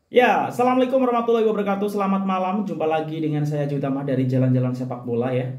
Ya, Assalamualaikum warahmatullahi wabarakatuh. Selamat malam. Jumpa lagi dengan saya Jutama dari Jalan-Jalan Sepak Bola ya.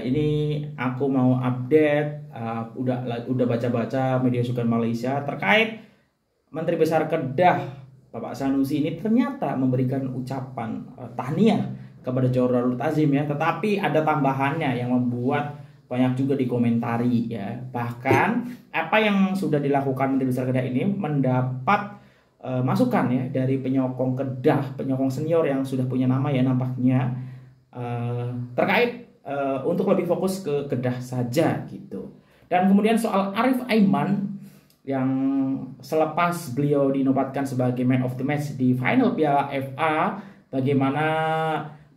Ini aku mau update. Udah baca-baca media sosial Malaysia terkait Menteri Besar Kedah Bapak Sanusi ini ternyata memberikan ucapan tahniah kepada Johor Darul Tazim ya. Tetapi ada tambahannya yang membuat banyak juga dikomentari ya. Bahkan apa yang sudah dilakukan Menteri Besar Kedah ini mendapat masukan ya dari penyokong Kedah, penyokong senior yang sudah punya nama ya nampaknya terkait untuk lebih fokus ke Kedah saja gitu. Dan kemudian soal Arif Aiman yang selepas beliau dinobatkan sebagai man of the match di final Piala FA, bagaimana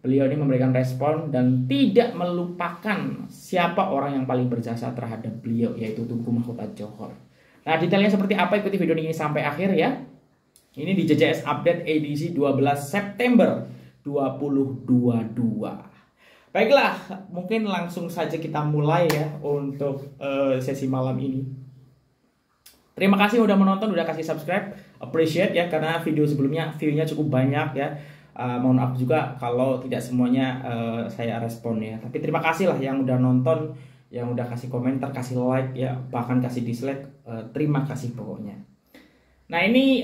beliau ini memberikan respon dan tidak melupakan siapa orang yang paling berjasa terhadap beliau, yaitu Tunku Mahkota Johor. Nah, detailnya seperti apa, ikuti video ini sampai akhir ya. Ini di JJS Update edisi 12 September 2022. Baiklah, mungkin langsung saja kita mulai ya untuk sesi malam ini. Terima kasih udah menonton, udah kasih subscribe, appreciate ya, karena video sebelumnya view-nya cukup banyak ya. Mohon maaf juga kalau tidak semuanya saya respon ya. Tapi terima kasih lah yang udah nonton, yang udah kasih komentar, kasih like ya, bahkan kasih dislike. Terima kasih pokoknya. Nah ini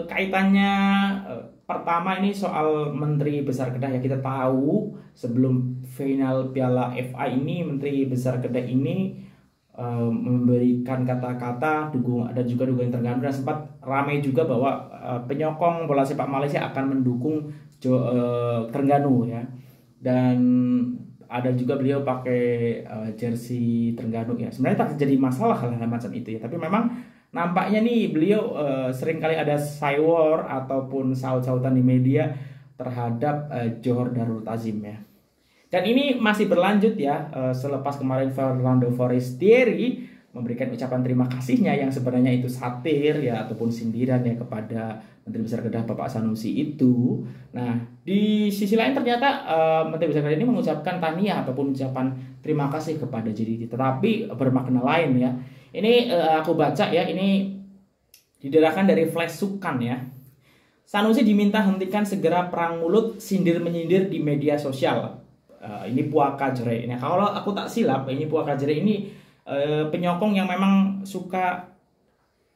kaitannya pertama ini soal Menteri Besar Kedah ya. Kita tahu sebelum final Piala FA ini Menteri Besar Kedah ini memberikan kata-kata dukungan dan juga dukungan terganggu, dan sempat ramai juga bahwa penyokong bola sepak Malaysia akan mendukung Terengganu ya. Dan ada juga beliau pakai jersey Terengganu ya. Sebenarnya tak terjadi masalah hal-hal macam itu ya. Tapi memang nampaknya nih beliau seringkali ada saywar ataupun saut-sautan di media terhadap Johor Darul Tazim ya. Dan ini masih berlanjut ya, selepas kemarin Fernando Forestieri memberikan ucapan terima kasihnya yang sebenarnya itu satir ya ataupun sindiran ya kepada Menteri Besar Kedah Bapak Sanusi itu. Nah, di sisi lain ternyata Menteri Besar Kedah ini mengucapkan tahniah ataupun ucapan terima kasih kepada JDT, tetapi bermakna lain ya. Ini aku baca ya, ini diderahkan dari Flash Sukan ya. Sanusi diminta hentikan segera perang mulut sindir-menyindir di media sosial. Ini Puaka Jere. Nah, kalau aku tak silap, ini Puaka Jere ini penyokong yang memang suka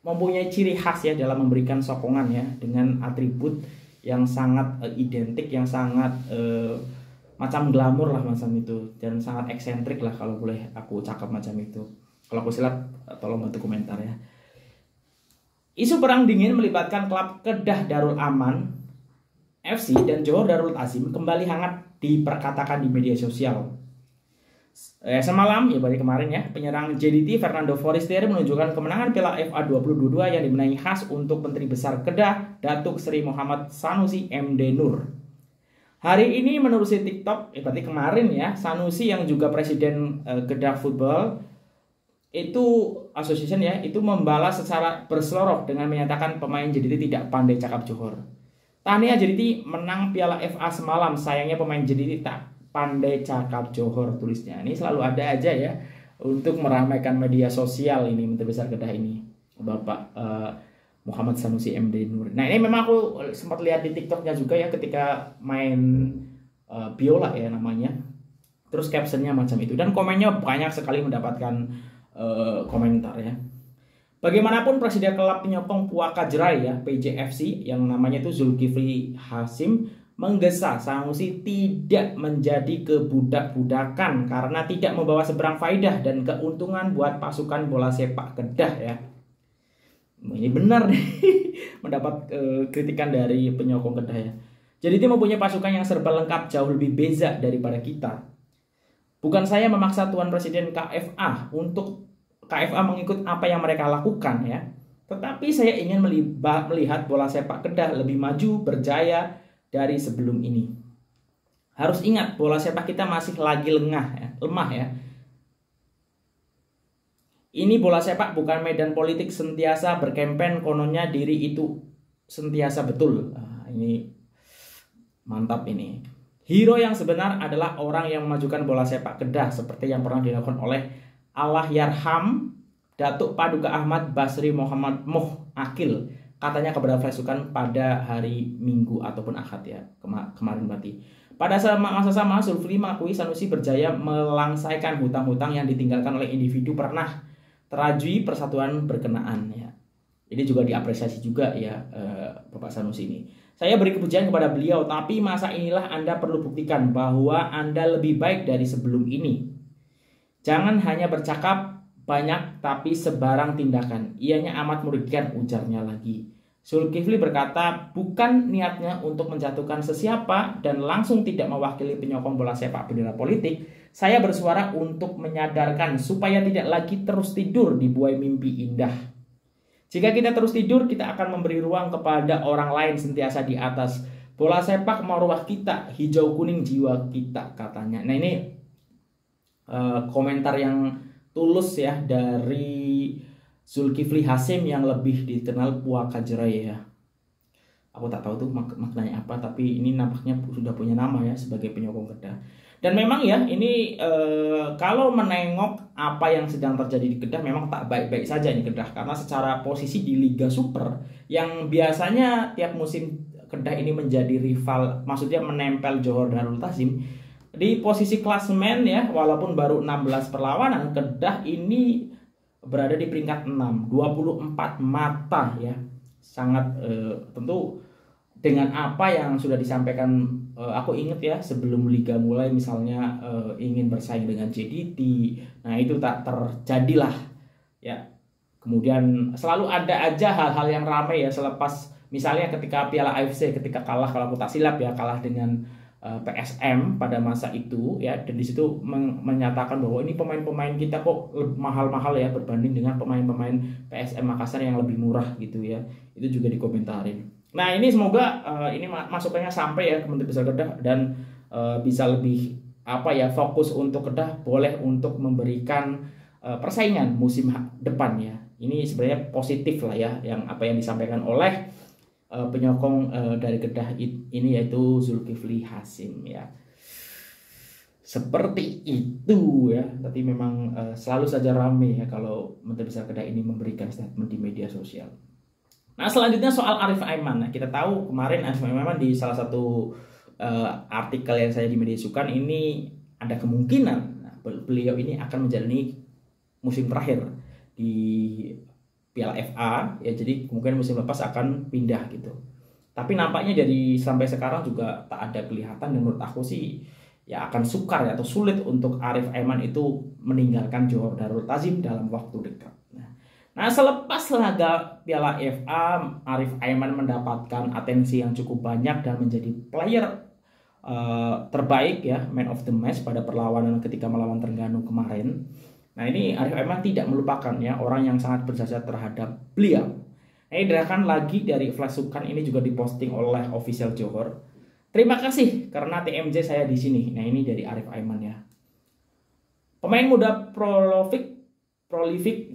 mempunyai ciri khas ya dalam memberikan sokongan ya, dengan atribut yang sangat identik, yang sangat macam glamor lah macam itu, dan sangat eksentrik lah kalau boleh aku cakap macam itu. Kalau aku silap, tolong bantu komentar ya. Isu perang dingin melibatkan klub Kedah Darul Aman FC dan Johor Darul Tazim kembali hangat diperkatakan di media sosial. Semalam, ya berarti kemarin ya, penyerang JDT Fernando Forestieri menunjukkan kemenangan Piala FA 2022 yang dimenangi khas untuk Menteri Besar Kedah Datuk Seri Muhammad Sanusi MD Nur. Hari ini menerusi TikTok, berarti kemarin ya, Sanusi yang juga Presiden Kedah Football itu Association ya, itu membalas secara berseloroh dengan menyatakan pemain JDT tidak pandai cakap Johor. Tahniah JDT menang Piala FA semalam, sayangnya pemain JDT tak pandai cakap Johor, tulisnya. Ini selalu ada aja ya untuk meramaikan media sosial ini Menteri Besar Kedah ini, Bapak Muhammad Sanusi MD Nur. Nah ini memang aku sempat lihat di TikToknya juga ya ketika main biola ya namanya. Terus captionnya macam itu dan komennya banyak sekali mendapatkan komentar ya. Bagaimanapun Presiden Klub Penyokong Puaka Jerai ya PJFC yang namanya itu Zulkifli Hasim menggesa Sanusi tidak menjadi kebudak-budakan karena tidak membawa seberang faidah dan keuntungan buat pasukan bola sepak Kedah ya. Ini benar nih mendapat kritikan dari penyokong Kedah ya. Jadi dia mempunyai pasukan yang serba lengkap, jauh lebih beza daripada kita. Bukan saya memaksa Tuan Presiden KFA untuk KFA mengikut apa yang mereka lakukan ya. Tetapi saya ingin melihat bola sepak Kedah lebih maju, berjaya dari sebelum ini. Harus ingat bola sepak kita masih lagi lemah ya. Ini bola sepak bukan medan politik sentiasa berkempen kononnya diri itu sentiasa betul. Nah, ini mantap ini. Hero yang sebenar adalah orang yang memajukan bola sepak Kedah seperti yang pernah dilakukan oleh Allahyarham Datuk Paduka Ahmad Basri Muhammad Moh Akil katanya kepada Flesukan pada hari Minggu ataupun Ahad ya kemarin berarti. Pada masa sama Zulkifli mengakui Sanusi berjaya melangsaikan hutang-hutang yang ditinggalkan oleh individu pernah terajui persatuan berkenaan ya. Ini juga diapresiasi juga ya Bapak Sanusi ini. Saya beri kepujian kepada beliau, tapi masa inilah Anda perlu buktikan bahwa Anda lebih baik dari sebelum ini. Jangan hanya bercakap banyak tapi sebarang tindakan. Ianya amat merugikan, ujarnya lagi. Zulkifli berkata bukan niatnya untuk menjatuhkan sesiapa dan langsung tidak mewakili penyokong bola sepak bendera politik. Saya bersuara untuk menyadarkan supaya tidak lagi terus tidur di buai mimpi indah. Jika kita terus tidur, kita akan memberi ruang kepada orang lain sentiasa di atas. Bola sepak marwah kita, hijau kuning jiwa kita, katanya. Nah ini komentar yang tulus ya dari Zulkifli Hasyim yang lebih dikenal Puaka Jerai ya. Aku tak tahu tuh maknanya apa, tapi ini nampaknya sudah punya nama ya sebagai penyokong Kedah. Dan memang ya ini kalau menengok apa yang sedang terjadi di Kedah memang tak baik-baik saja ini Kedah, karena secara posisi di Liga Super yang biasanya tiap musim Kedah ini menjadi rival, maksudnya menempel Johor Darul Ta'zim di posisi klasemen ya, walaupun baru 16 perlawanan, Kedah ini berada di peringkat 6, 24 mata ya. Sangat tentu dengan apa yang sudah disampaikan, aku ingat ya sebelum liga mulai misalnya ingin bersaing dengan JDT, nah itu tak terjadilah ya. Kemudian selalu ada aja hal-hal yang ramai ya, selepas misalnya ketika Piala AFC ketika kalah, kalau aku tak silap ya, kalah dengan PSM pada masa itu ya, dan disitu menyatakan bahwa ini pemain-pemain kita kok mahal-mahal ya berbanding dengan pemain-pemain PSM Makassar yang lebih murah gitu ya, itu juga dikomentarin. Nah ini semoga ini masukannya sampai ya ke Menteri Besar Kedah dan bisa lebih fokus untuk Kedah, boleh untuk memberikan persaingan musim depan ya. Ini sebenarnya positif lah ya yang apa yang disampaikan oleh penyokong dari Kedah ini, yaitu Zulkifli Hasyim ya. Seperti itu ya. Tapi memang selalu saja ramai ya kalau Menteri Besar Kedah ini memberikan statement di media sosial. Nah selanjutnya soal Arif Aiman. Nah, kita tahu kemarin Arif Aiman di salah satu artikel yang saya di media sukan ini ada kemungkinan beliau ini akan menjalani musim terakhir di Piala FA ya, jadi kemungkinan musim lepas akan pindah gitu. Tapi nampaknya dari sampai sekarang juga tak ada kelihatan, dan menurut aku sih ya akan sukar ya, atau sulit untuk Arif Aiman itu meninggalkan Johor Darul Ta'zim dalam waktu dekat. Nah selepas laga Piala FA, Arif Aiman mendapatkan atensi yang cukup banyak dan menjadi player terbaik ya, man of the match pada perlawanan ketika melawan Terengganu kemarin. Nah ini Arif Aiman tidak melupakan ya orang yang sangat berjasa terhadap beliau. Nah ini gerakan lagi dari Flesukan ini juga diposting oleh official Johor. Terima kasih karena TMJ saya di sini. Nah ini dari Arif Aiman ya. Pemain muda prolific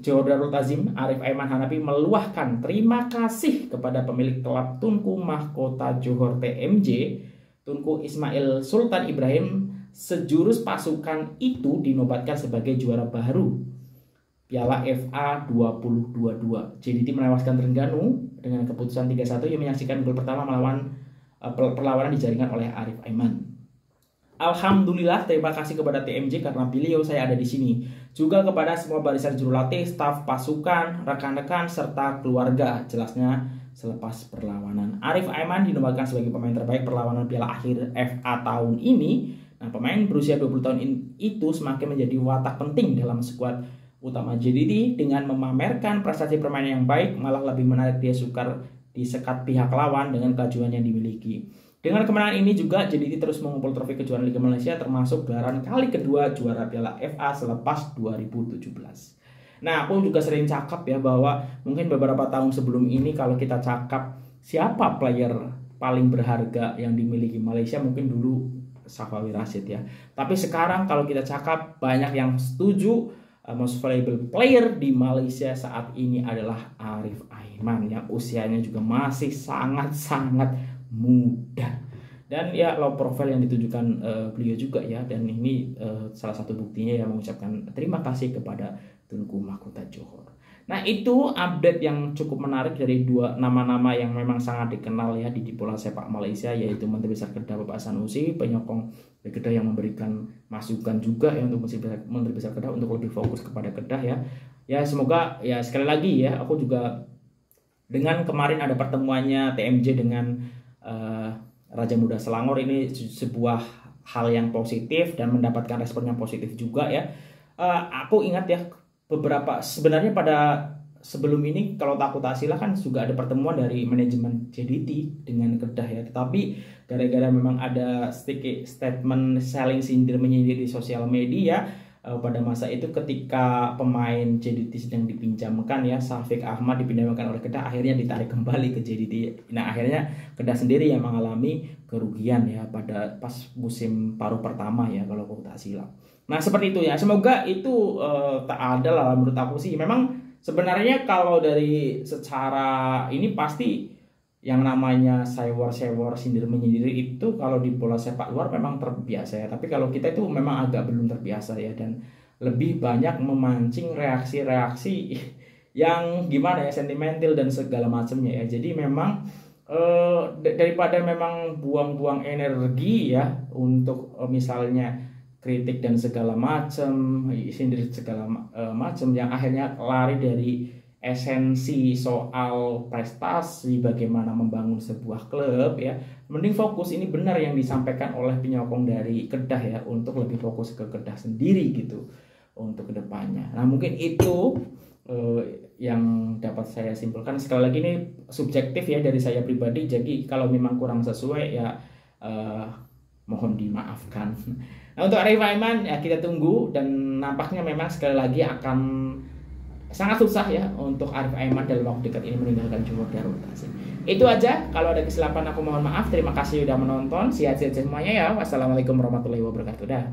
Johor Darul Ta'zim Arif Aiman Hanafi meluahkan terima kasih kepada pemilik klub Tunku Mahkota Johor TMJ, Tunku Ismail Sultan Ibrahim. Sejurus pasukan itu dinobatkan sebagai juara baru Piala FA 2022. JDT menewaskan Terengganu dengan keputusan 3-1 yang menyaksikan gol pertama melawan perlawanan dijaringkan oleh Arif Aiman. Alhamdulillah, terima kasih kepada TMJ karena beliau saya ada di sini. Juga kepada semua barisan jurulatih, staf pasukan, rekan-rekan serta keluarga, jelasnya selepas perlawanan. Arif Aiman dinobatkan sebagai pemain terbaik perlawanan Piala Akhir FA tahun ini. Nah, pemain berusia 20 tahun itu semakin menjadi watak penting dalam skuad utama JDT dengan memamerkan prestasi permainan yang baik, malah lebih menarik dia sukar di sekat pihak lawan dengan kejuaraan yang dimiliki. Dengan kemenangan ini juga JDT terus mengumpul trofi kejuaraan Liga Malaysia, termasuk gelaran kali kedua juara Piala FA selepas 2017. Nah, aku juga sering cakap ya bahwa mungkin beberapa tahun sebelum ini kalau kita cakap siapa player paling berharga yang dimiliki Malaysia, mungkin dulu Safawi Rashid ya. Tapi sekarang kalau kita cakap banyak yang setuju most valuable player di Malaysia saat ini adalah Arif Aiman yang usianya juga masih sangat-sangat muda. Dan ya low profile yang ditunjukkan beliau juga ya, dan ini salah satu buktinya yang mengucapkan terima kasih kepada Tunku Mahkota Johor. Nah, itu update yang cukup menarik dari dua nama-nama yang memang sangat dikenal ya di bola sepak Malaysia, yaitu Menteri Besar Kedah Bapak Sanusi, penyokong dari Kedah yang memberikan masukan juga ya untuk Menteri Besar Kedah untuk lebih fokus kepada Kedah ya. Ya semoga ya sekali lagi ya, aku juga dengan kemarin ada pertemuannya TMJ dengan Raja Muda Selangor, ini sebuah hal yang positif dan mendapatkan respon yang positif juga ya. Aku ingat ya, beberapa sebenarnya pada sebelum ini kalau tak salah kan juga ada pertemuan dari manajemen JDT dengan Kedah ya, tetapi gara-gara memang ada statement saling sindir menyindir di sosial media pada masa itu ketika pemain JDT sedang dipinjamkan ya, Syafiq Ahmad dipinjamkan oleh Kedah, akhirnya ditarik kembali ke JDT. Nah akhirnya Kedah sendiri yang mengalami kerugian ya pada pas musim paruh pertama ya kalau aku tak silap. Nah seperti itu ya, semoga itu tak ada lah menurut aku sih. Memang sebenarnya kalau dari secara ini pasti yang namanya sewor-sewor sindir menyindir itu kalau di bola sepak luar memang terbiasa ya. Tapi kalau kita itu memang agak belum terbiasa ya, dan lebih banyak memancing reaksi-reaksi yang gimana ya, sentimental dan segala macamnya ya. Jadi memang daripada memang buang-buang energi ya untuk misalnya kritik dan segala macam, sindir segala macam yang akhirnya lari dari esensi soal prestasi, bagaimana membangun sebuah klub ya. Mending fokus, ini benar yang disampaikan oleh penyokong dari Kedah ya, untuk lebih fokus ke Kedah sendiri gitu untuk kedepannya. Nah mungkin itu yang dapat saya simpulkan. Sekali lagi ini subjektif ya dari saya pribadi, jadi kalau memang kurang sesuai ya mohon dimaafkan. Nah untuk Arif Aiman ya kita tunggu, dan nampaknya memang sekali lagi akan sangat susah ya untuk Arif Aiman dalam waktu dekat ini meninggalkan Johor Darul Ta'zim. Itu aja, kalau ada kesilapan aku mohon maaf. Terima kasih sudah menonton, sehat-sehat semuanya ya. Wassalamualaikum warahmatullahi wabarakatuh. Dah.